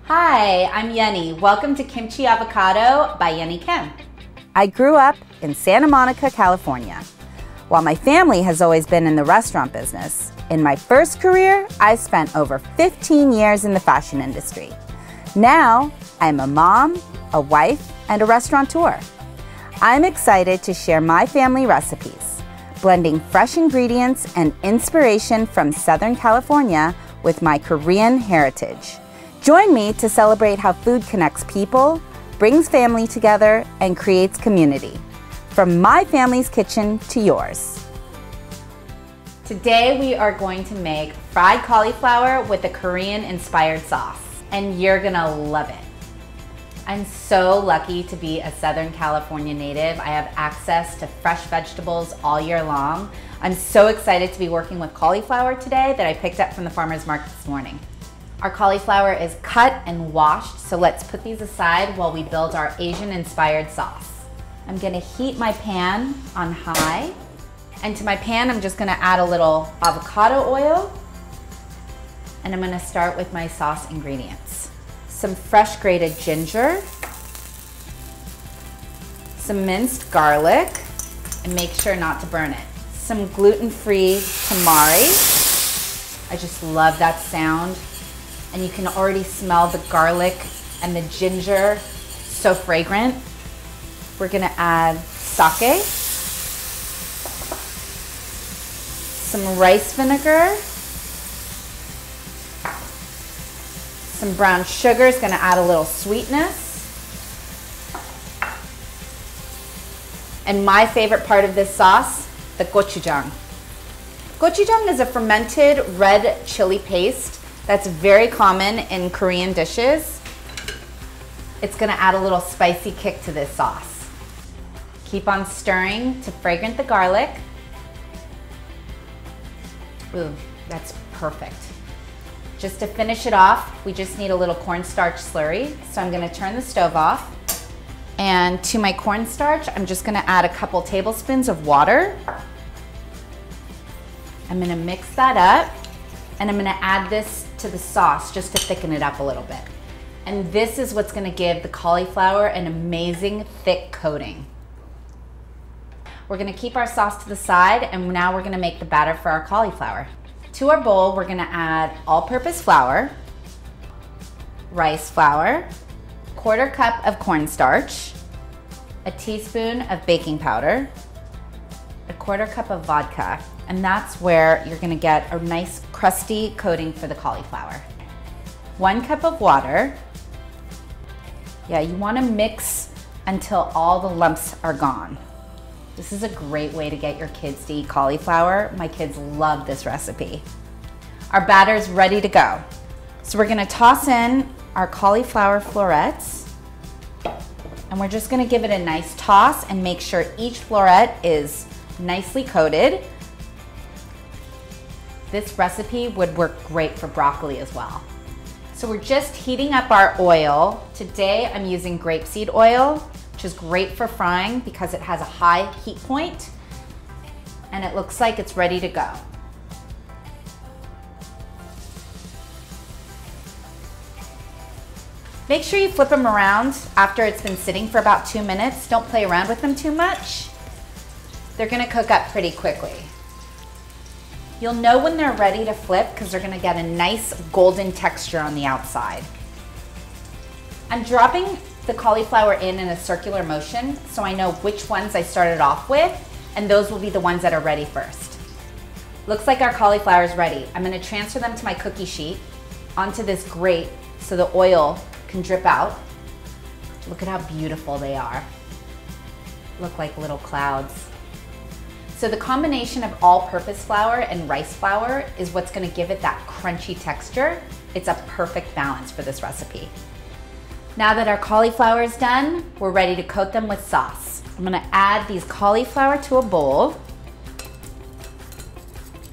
Hi, I'm Yunnie. Welcome to Kimchi Avocado by Yunnie Kim. I grew up in Santa Monica, California. While my family has always been in the restaurant business, in my first career, I spent over 15 years in the fashion industry. Now, I'm a mom, a wife, and a restaurateur. I'm excited to share my family recipes, blending fresh ingredients and inspiration from Southern California with my Korean heritage. Join me to celebrate how food connects people, brings family together, and creates community. From my family's kitchen to yours. Today we are going to make fried cauliflower with a Korean-inspired sauce, and you're gonna love it. I'm so lucky to be a Southern California native. I have access to fresh vegetables all year long. I'm so excited to be working with cauliflower today that I picked up from the farmer's market this morning. Our cauliflower is cut and washed, so let's put these aside while we build our Asian-inspired sauce. I'm gonna heat my pan on high, and to my pan I'm just gonna add a little avocado oil, and I'm gonna start with my sauce ingredients. Some fresh grated ginger, some minced garlic, and make sure not to burn it. Some gluten-free tamari. I just love that sound. And you can already smell the garlic and the ginger, so fragrant. We're gonna add sake, some rice vinegar, some brown sugar is gonna add a little sweetness. And my favorite part of this sauce, the gochujang. Gochujang is a fermented red chili paste that's very common in Korean dishes. It's gonna add a little spicy kick to this sauce. Keep on stirring to fragrant the garlic. Ooh, that's perfect. Just to finish it off, we just need a little cornstarch slurry. So I'm gonna turn the stove off. And to my cornstarch, I'm just gonna add a couple tablespoons of water. I'm gonna mix that up, and I'm gonna add this to the sauce just to thicken it up a little bit. And this is what's gonna give the cauliflower an amazing thick coating. We're gonna keep our sauce to the side, and now we're gonna make the batter for our cauliflower. To our bowl, we're gonna add all-purpose flour, rice flour, 1/4 cup of cornstarch, a teaspoon of baking powder, a 1/4 cup of vodka, and that's where you're gonna get a nice crusty coating for the cauliflower. 1 cup of water. Yeah, you wanna mix until all the lumps are gone. This is a great way to get your kids to eat cauliflower. My kids love this recipe. Our batter's ready to go. So we're gonna toss in our cauliflower florets, and we're just gonna give it a nice toss and make sure each floret is nicely coated. This recipe would work great for broccoli as well. So we're just heating up our oil. Today I'm using grapeseed oil, which is great for frying because it has a high heat point, and it looks like it's ready to go. Make sure you flip them around after it's been sitting for about 2 minutes. Don't play around with them too much. They're gonna cook up pretty quickly. You'll know when they're ready to flip because they're gonna get a nice golden texture on the outside. I'm dropping the cauliflower in a circular motion so I know which ones I started off with, and those will be the ones that are ready first. Looks like our cauliflower is ready. I'm gonna transfer them to my cookie sheet onto this grate so the oil can drip out. Look at how beautiful they are. Look like little clouds. So the combination of all-purpose flour and rice flour is what's gonna give it that crunchy texture. It's a perfect balance for this recipe. Now that our cauliflower is done, we're ready to coat them with sauce. I'm gonna add these cauliflower to a bowl.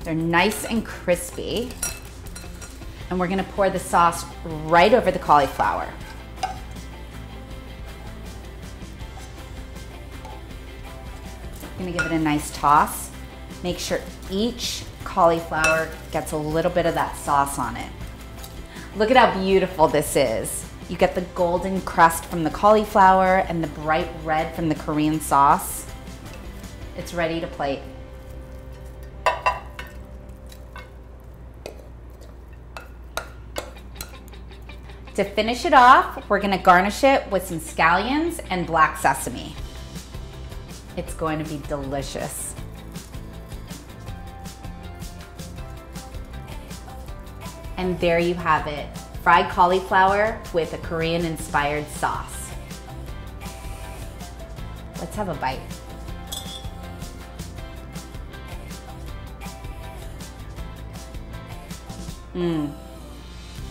They're nice and crispy. And we're gonna pour the sauce right over the cauliflower. Gonna give it a nice toss. Make sure each cauliflower gets a little bit of that sauce on it. Look at how beautiful this is. You get the golden crust from the cauliflower and the bright red from the Korean sauce. It's ready to plate. To finish it off, we're gonna garnish it with some scallions and black sesame. It's going to be delicious. And there you have it, fried cauliflower with a Korean-inspired sauce. Let's have a bite.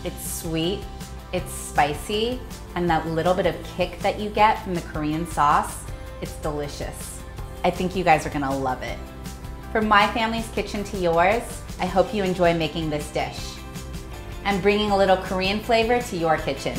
It's sweet, it's spicy, and that little bit of kick that you get from the Korean sauce, it's delicious. I think you guys are gonna love it. From my family's kitchen to yours, I hope you enjoy making this dish and bringing a little Korean flavor to your kitchen.